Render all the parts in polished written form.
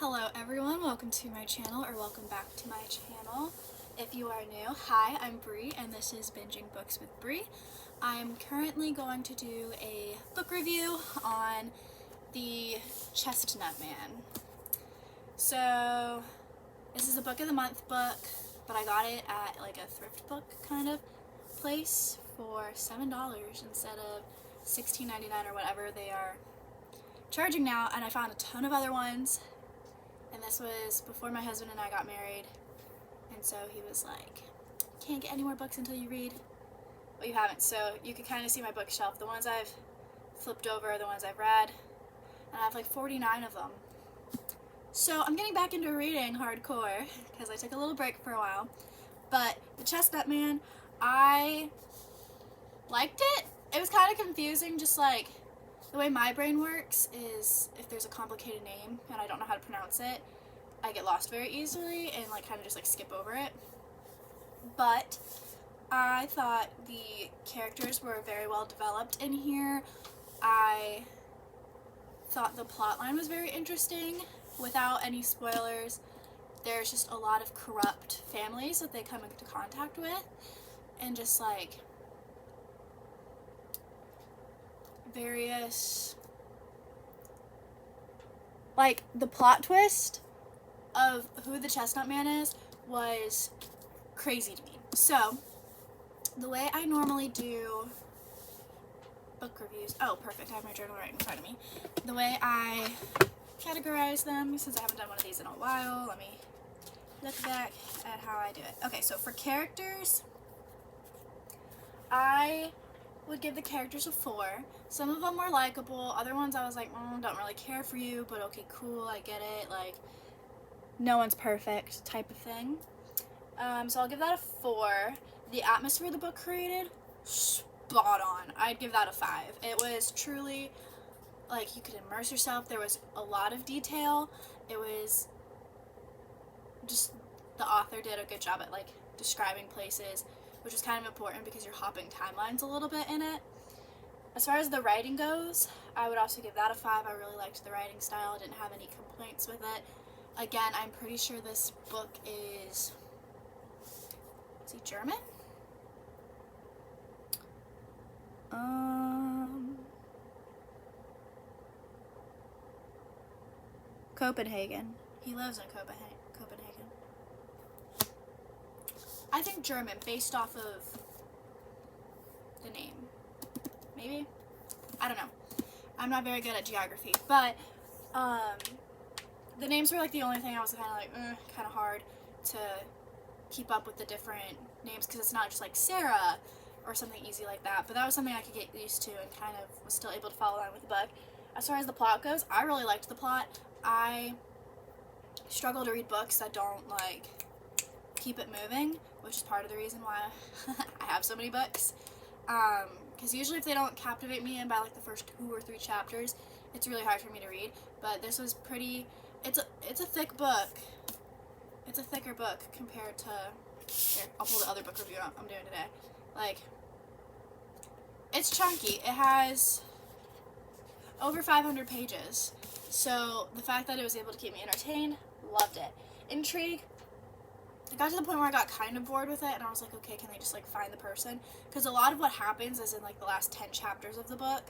Hello everyone, welcome to my channel, or welcome back to my channel. If you are new, hi, I'm Bree, and this is Binging Books with Bree. I'm currently going to do a book review on the Chestnut Man. So, this is a book of the month book, but I got it at like a thrift book kind of place for $7 instead of $16.99 or whatever they are charging now, and I found a ton of other ones. And this was before my husband and I got married, and so he was like, can't get any more books until you read. Well, you haven't, so you can kind of see my bookshelf. The ones I've flipped over are the ones I've read, and I have like 49 of them. So I'm getting back into reading hardcore, because I took a little break for a while. But The Chestnut Man, I liked it. It was kind of confusing, just like, the way my brain works is if there's a complicated name and I don't know how to pronounce it, I get lost very easily and like kind of just like skip over it. But I thought the characters were very well developed in here. I thought the plot line was very interesting. Without any spoilers, there's just a lot of corrupt families that they come into contact with, and just like various, like, the plot twist of who the Chestnut Man is was crazy to me. So the way I normally do book reviews, oh perfect, I have my journal right in front of me. The way I categorize them, since I haven't done one of these in a while, let me look back at how I do it. Okay, so for characters, I would give the characters a 4. Some of them were likable, other ones I was like, don't really care for you, but okay, cool, I get it, like, no one's perfect type of thing. So I'll give that a 4. The atmosphere the book created, spot on. I'd give that a 5. It was truly, like, you could immerse yourself. There was a lot of detail. It was just, the author did a good job at, like, describing places, which is kind of important because you're hopping timelines a little bit in it. As far as the writing goes, I would also give that a 5. I really liked the writing style. I didn't have any complaints with it. Again, I'm pretty sure this book is he German? Copenhagen. He lives in Copenhagen. I think German, based off of the name. Maybe? I don't know. I'm not very good at geography, but the names were like the only thing I was kind of like, kind of hard to keep up with the different names, because it's not just like Sarah or something easy like that, but that was something I could get used to and kind of was still able to follow along with the book. As far as the plot goes, I really liked the plot. I struggle to read books that don't like keep it moving, which is part of the reason why I have so many books. Because usually if they don't captivate me in by like the first 2 or 3 chapters, it's really hard for me to read. But this was pretty, it's a thick book. It's a thicker book compared to, here, I'll pull the other book review I'm doing today. Like, it's chunky. It has over 500 pages. So the fact that it was able to keep me entertained, loved it. Intrigue, I got to the point where I got kind of bored with it, and I was like, okay, can they just like find the person? Because a lot of what happens is in like the last 10 chapters of the book,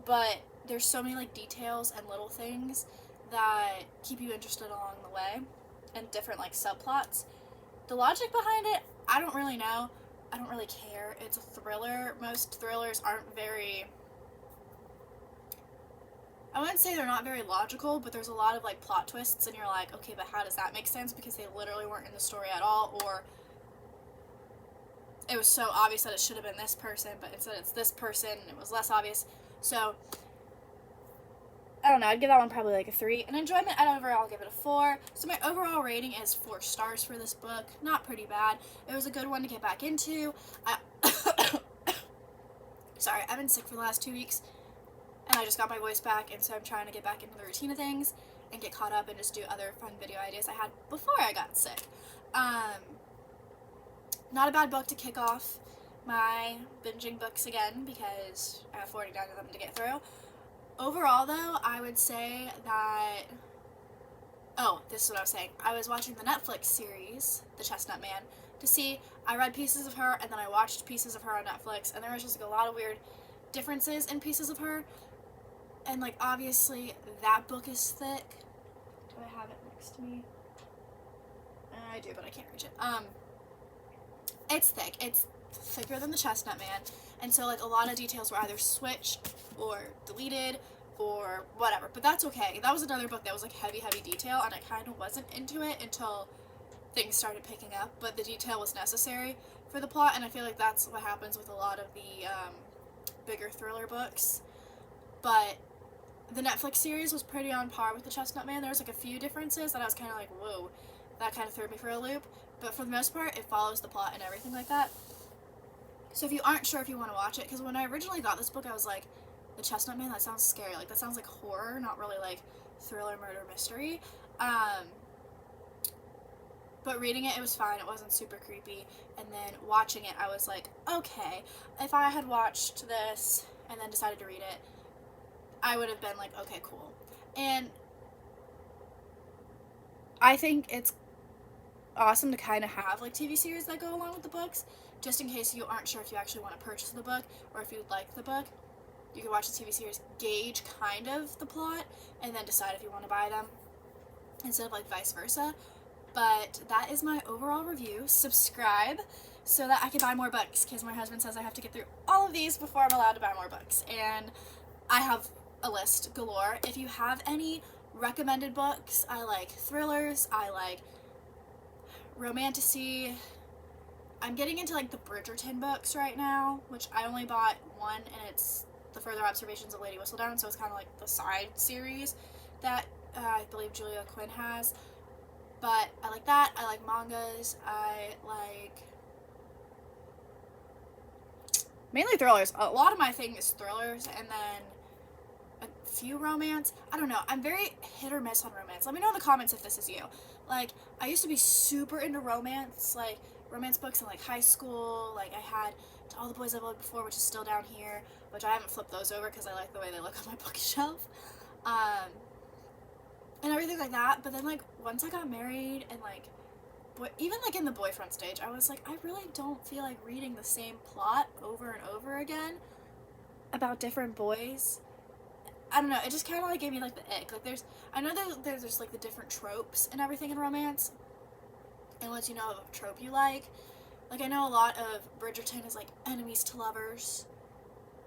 but there's so many like details and little things that keep you interested along the way, and different like subplots. The logic behind it, I don't really know. I don't really care. It's a thriller. Most thrillers aren't very, I wouldn't say they're not very logical, but there's a lot of like plot twists, and you're like, okay, but how does that make sense? Because they literally weren't in the story at all, or it was so obvious that it should have been this person, but instead it's this person, and it was less obvious. So, I don't know, I'd give that one probably like a 3. And enjoyment, overall, I'll give it a 4. So my overall rating is 4 stars for this book. Not pretty bad. It was a good one to get back into. Sorry, I've been sick for the last 2 weeks, and I just got my voice back, and so I'm trying to get back into the routine of things and get caught up and just do other fun video ideas I had before I got sick. Not a bad book to kick off my binging books again, because I have 49 of them to get through. Overall, though, I would say that oh, this is what I was saying. I was watching the Netflix series, The Chestnut Man, to see. I read pieces of her, and then I watched pieces of her on Netflix, and there was just like a lot of weird differences in pieces of her. And like obviously that book is thick. Do I have it next to me? I do, but I can't reach it. It's thick. It's thicker than The Chestnut Man, and so like a lot of details were either switched or deleted or whatever. But that's okay. That was another book that was like heavy detail, and I kind of wasn't into it until things started picking up. But the detail was necessary for the plot, and I feel like that's what happens with a lot of the bigger thriller books. But the Netflix series was pretty on par with The Chestnut Man. There was like a few differences that I was kind of like, whoa, that kind of threw me for a loop. But for the most part, it follows the plot and everything like that. So if you aren't sure if you want to watch it, because when I originally got this book, I was like, The Chestnut Man, that sounds scary. Like, that sounds like horror, not really like thriller, murder, mystery. But reading it, it was fine. It wasn't super creepy. And then watching it, I was like, okay, if I had watched this and then decided to read it, I would have been like, okay, cool. And I think it's awesome to kind of have like TV series that go along with the books, just in case you aren't sure if you actually want to purchase the book or if you like the book. You can watch the TV series, gauge kind of the plot, and then decide if you want to buy them instead of like vice versa. But that is my overall review. Subscribe so that I can buy more books, because my husband says I have to get through all of these before I'm allowed to buy more books, and I have a list galore. If you have any recommended books, I like thrillers, I like romantasy. I'm getting into like the Bridgerton books right now, which I only bought one, and it's The Further Observations of Lady Whistledown, so it's kind of like the side series that I believe Julia Quinn has. But I like that. I like mangas. I like mainly thrillers. A lot of my thing is thrillers, and then a few romance. I don't know. I'm very hit or miss on romance. Let me know in the comments if this is you. Like, I used to be super into romance, like romance books in like high school. Like, I had To All the Boys I've Loved Before, which is still down here, which I haven't flipped those over because I like the way they look on my bookshelf. And everything like that. But then like once I got married and like even like in the boyfriend stage, I was like, I really don't feel like reading the same plot over and over again about different boys. I don't know, it just kind of like gave me like the ick. Like I know there's like the different tropes and everything in romance, and once you know of a trope you like I know a lot of Bridgerton is like enemies to lovers.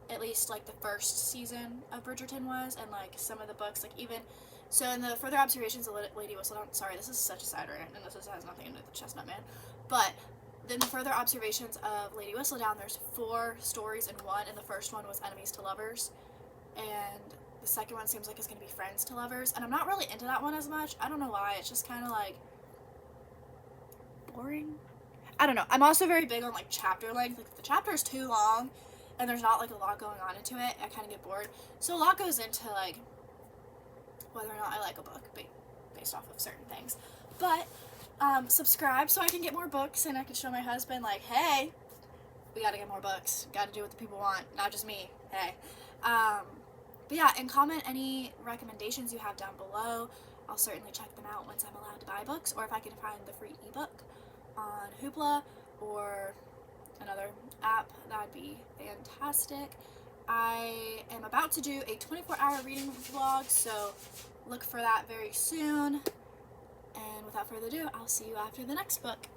At least like the first season of Bridgerton was, and like some of the books, like even so in the Further Observations of Lady Whistledown, sorry, this is such a side rant, and this has nothing to do with the Chestnut Man, but in the Further Observations of Lady Whistledown, there's 4 stories in one, and the first one was enemies to lovers, and the second one seems like it's going to be friends to lovers, and I'm not really into that one as much. I don't know why. It's just kind of like boring. I don't know. I'm also very big on like chapter length. Like if the chapter is too long and there's not like a lot going on into it, I kind of get bored. So a lot goes into like whether or not I like a book based off of certain things. But subscribe so I can get more books, and I can show my husband like, hey, we gotta get more books. Gotta do what the people want, not just me. Hey. But yeah, and comment any recommendations you have down below. I'll certainly check them out once I'm allowed to buy books, or if I can find the free ebook on Hoopla or another app, that'd be fantastic. I am about to do a 24-hour reading vlog, so look for that very soon. And without further ado, I'll see you after the next book.